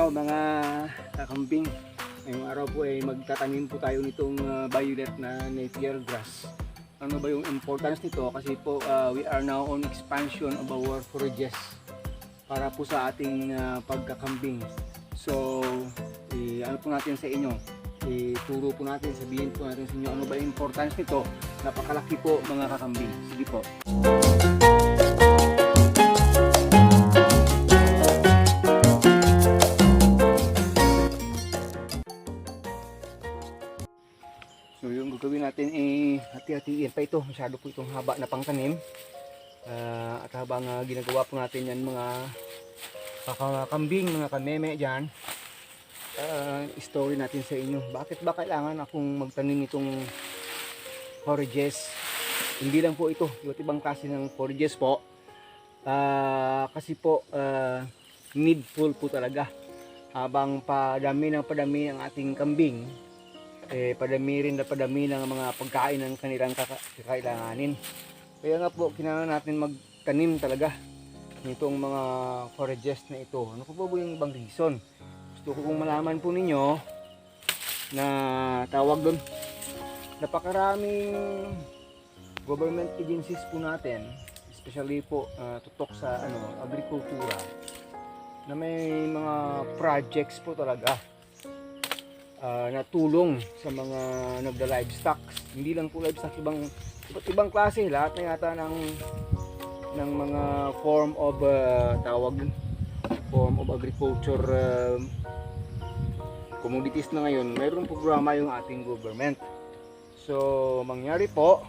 araw mga kakambing. Ngayong araw po ay magtatanim po tayo nitong violet na Napier grass. Ano ba yung importance nito? Kasi po we are now on expansion of our forages para po sa ating pagkakambing. So, ano po natin sa inyo? Ituro po natin, sabihin po natin sa inyo ano ba yung importance nito. Napakalaki po mga kakambing. Sige po. So yung gagawin natin hati-hatiin pa ito. Masyado po itong haba na pangtanim. At habang ginagawa po natin yan mga kakambing, mga kameme dyan, story natin sa inyo. Bakit ba kailangan akong magtanim itong forages? Hindi lang po ito, iba't ibang klase ng forages po. Kasi po needful po talaga. Habang padami ang ating kambing, padami rin na padami ng mga pagkain ng kanilang kakailanganin. Kaya nga po, kinahanglan natin magtanim talaga nitong mga forages na ito. Ano po ba yung ibang reason? Gusto ko kung malaman po ninyo na tawag doon, napakaraming government agencies po natin, especially po tutok sa agrikultura, na may mga projects po talaga na tulong sa mga nagda-livestock. Hindi lang po livestock, iba't ibang klase, lahat na yata ng mga form of agriculture commodities na ngayon. Mayroong programa yung ating government. So, mangyari po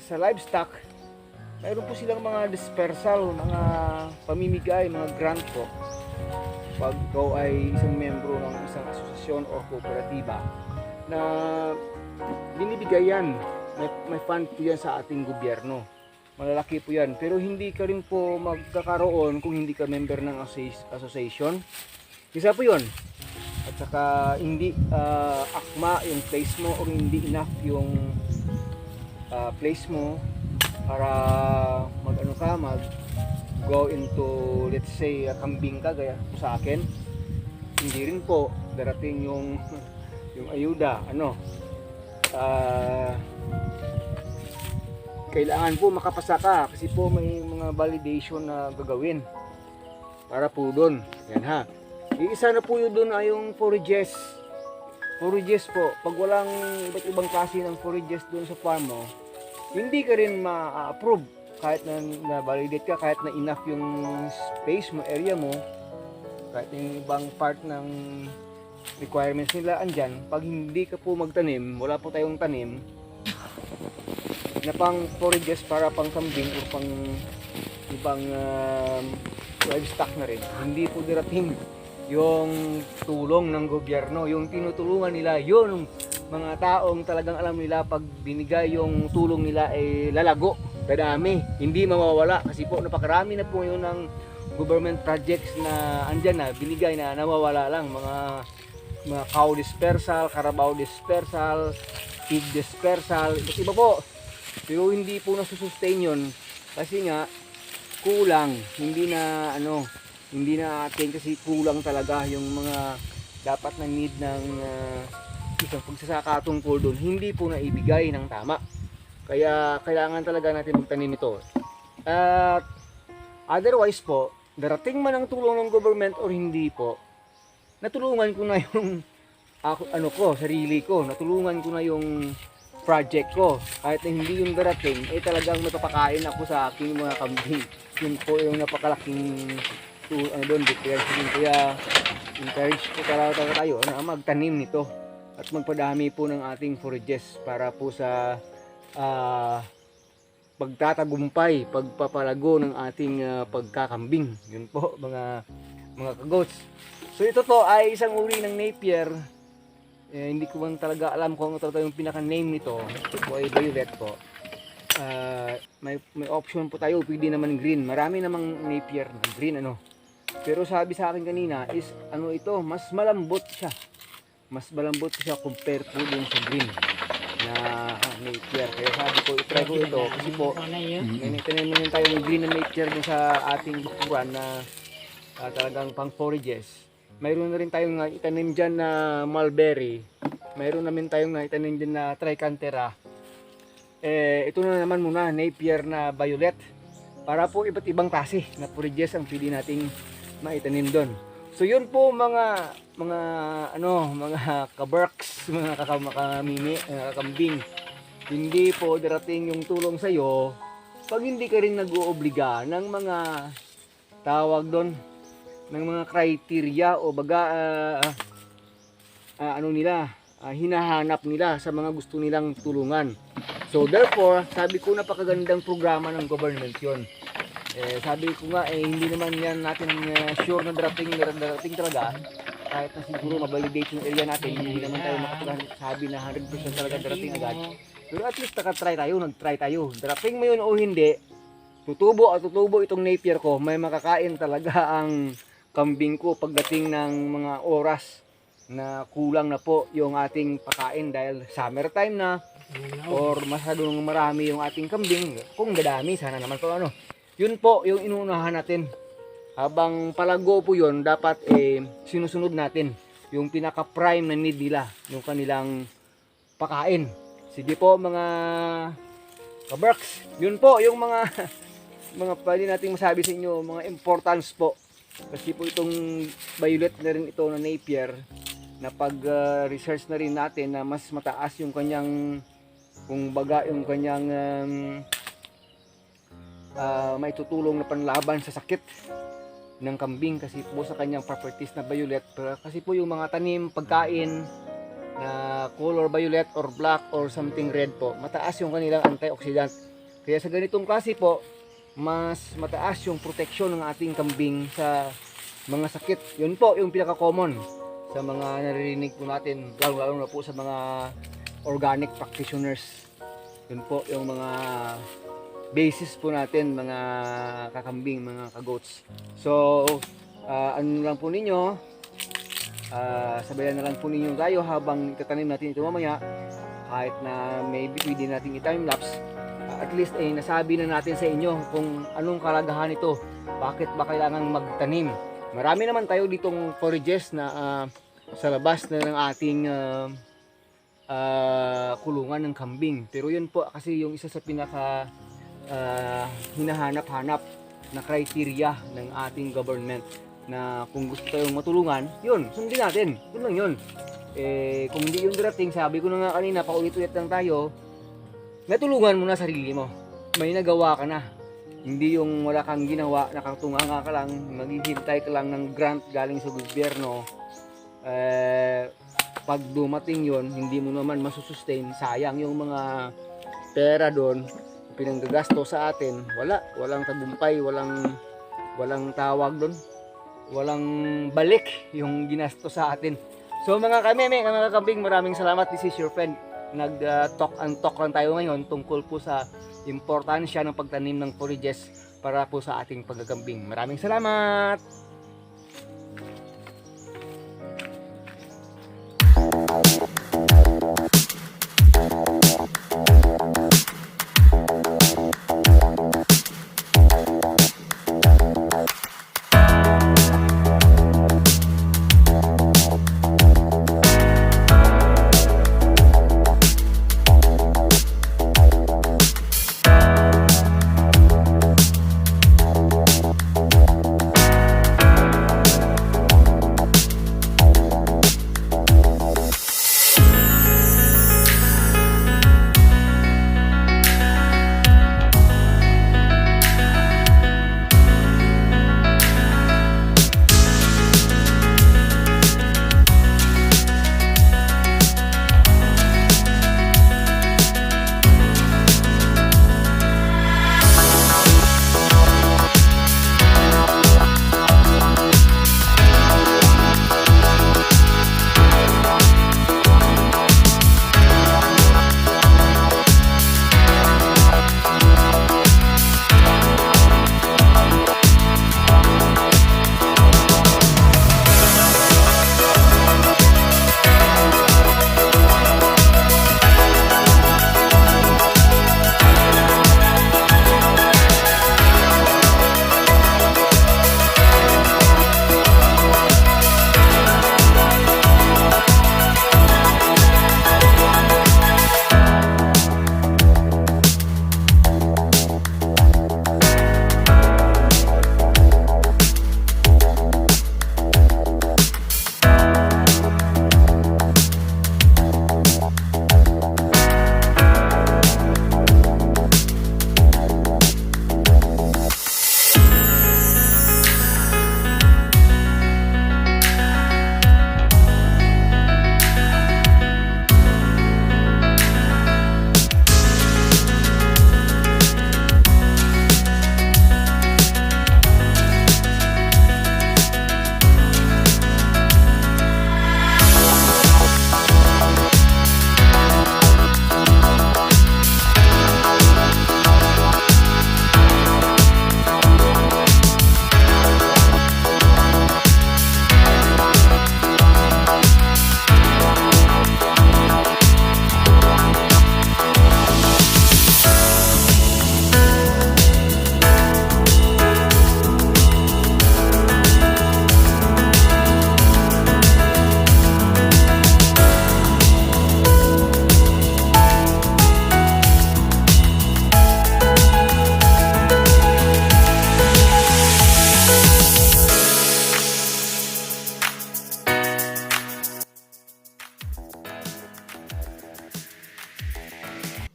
sa livestock, mayroon po silang mga dispersal, mga pamimigay, mga grant po. Pag ikaw ay isang membro ng isang asosasyon o kooperatiba na binibigay yan, may fund po yan sa ating gobyerno. Malalaki po yan, pero hindi ka rin po magkakaroon kung hindi ka member ng association. Isa po yun. At saka hindi akma yung place mo o hindi enough yung place mo para go into, let's say, kambing ka gaya sa akin. Hindi rin po darating yung ayuda, kailangan po makapasa ka kasi po may mga validation na gagawin para po doon. Yan ha. Isa na po yun doon ay yung forages po. Pag walang iba't ibang klase ng forages doon sa farm mo, hindi ka rin ma-approve kahit na validate ka, kahit na enough yung space mo, area mo, kahit yung ibang part ng requirements nila andyan. Pag hindi ka po magtanim, wala po tayong tanim na pang forages para pang kambing o pang ibang livestock na rin, hindi po darating yung tulong ng gobyerno. Yung tinutulungan nila, yun mga taong talagang alam nila pag binigay yung tulong nila ay lalago, kadami, hindi mawawala. Kasi po napakarami na po yun ng government projects na andyan na binigay na nawawala lang. Mga cow dispersal, carabao dispersal, pig dispersal, iba po. Pero hindi po nasusustain yun kasi nga kulang, hindi na atin kasi kulang talaga yung mga dapat na need ng isang pagsasaka tungkol doon, hindi po naibigay ng tama. Kaya kailangan talaga natin magtanim ito. At otherwise po, darating man ang tulong ng government or hindi po, natulungan ko na yung sarili ko, natulungan ko na yung project ko. Kahit na hindi yung darating, talagang mapapakain ako sa aking mga kambing. Yun po yung napakalaking declaration. Kaya encourage po tayo na magtanim nito at magpadami po ng ating forages para po sa pagtatagumpay, pagpapalago ng ating pagkakambing. Yun po mga kagots. So ito to ay isang uri ng Napier. Hindi ko man talaga alam kung ano talaga yung pinaka-name nito. Ito po ay violet po. May option po tayo, pwede naman green. Marami namang Napier na green Pero sabi sa akin kanina is ito, mas malambot siya. Mas malambot siya compare po dun sa green na Napier. Kaya sabi ko, itry ko ito kasi po may nagtanim naman tayong green na Napier dun sa ating bukuran na talagang pang forages. Mayroon na rin tayong itanim dyan na mulberry. Mayroon namin tayong itanim dyan na trichantera. Ito na naman muna, Napier na violet. Para po iba't ibang klase na forages ang pili nating maitanim doon. So yun po mga kaberks, mga kakamimi, kakambing. Hindi po darating yung tulong sa iyo pag hindi ka rin nag-oobliga ng mga tawag doon, ng mga criteria o baga hinahanap nila sa mga gusto nilang tulungan. So therefore, sabi ko napakagandang programa ng government 'yon. Sabi ko nga hindi naman yan natin sure na darating talaga. Kahit na siguro ma-validate yung area natin, hindi naman tayo makapagsabi na 100% talaga darating agad. Pero at least nag-try tayo. Darating mo yun o hindi, tutubo itong Napier ko, may makakain talaga ang kambing ko pagdating ng mga oras na kulang na po yung ating pakain dahil summertime na or masyadong marami yung ating kambing. Kung dadami, sana naman po yun po yung inuunahan natin. Habang palago po yun, dapat sinusunod natin yung pinaka-prime na need nila, yung kanilang pakain. Sige po mga kaberks, yun po yung mga pwede nating masabi sa inyo, mga importance po. Kasi po itong violet na rin ito na Napier, na pag-research na rin natin na mas mataas yung kanyang, yung kanyang may tutulong na panlaban sa sakit ng kambing kasi po sa kanyang properties na violet. Kasi po yung mga tanim, pagkain na color violet or black or something red po, mataas yung kanilang antioxidant. Kaya sa ganitong klase po, mas mataas yung proteksyon ng ating kambing sa mga sakit. Yun po yung pinaka-common sa mga naririnig po natin, lalo na po sa mga organic practitioners. Yun po yung mga basis po natin, mga kakambing, mga kagoats. So ano lang po ninyo, sabayan na lang po ninyo tayo habang itatanim natin ito mamaya. Kahit na maybe pwede natin i-time lapse, at least nasabi na natin sa inyo kung anong kalagahan ito, bakit ba kailangan magtanim. Marami naman tayo ditong forages na sa labas na ng ating kulungan ng kambing. Pero yun po kasi yung isa sa pinaka hinahanap-hanap na criteria ng ating government, na kung gusto tayong matulungan, yun, sundin natin. Yun lang yun. Kung hindi yung darating, sabi ko na nga kanina, paulit-ulit lang tayo, natulungan mo na sarili mo. May nagawa ka na. Hindi yung wala kang ginawa, nakatunganga ka lang, maghihintay ka lang ng grant galing sa gobyerno. Pag dumating yon, hindi mo naman masusustain, sayang yung mga pera doon, pinanggagasto sa atin, walang tagumpay, walang tawag doon, walang balik yung ginasto sa atin. So mga kambing, maraming salamat. This is your friend. Nag-talk and talk lang tayo ngayon tungkol po sa importansya ng pagtanim ng forages para po sa ating pagkakambing. Maraming salamat.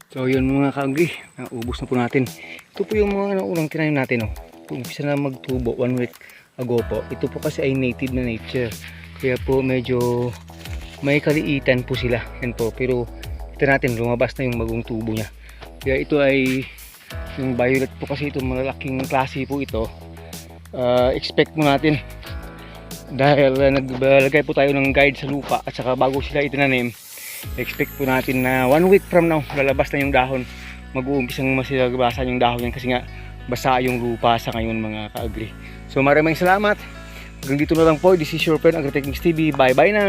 So yun mga kaagri, naubos na po natin. Ito po yung mga unang tinanim natin. Oh. Umpisa na magtubo 1 week ago po. Ito po kasi ay native na nature. Kaya po medyo may kaliitan po sila. Yan po. Pero ito natin, lumabas na yung bagong tubo niya. Kaya ito ay yung violet po kasi ito, malaking klase po ito. Expect mo natin dahil naglagay po tayo ng guide sa lupa at saka bago sila itinanim, expect po natin na 1 week from now lalabas na yung dahon, mag-uumpisang masilabasan yung dahon yan kasi nga basa yung lupa sa ngayon mga kaagri. So maraming salamat, hanggang dito na lang po. This is your friend Agritechnics TV, bye bye na.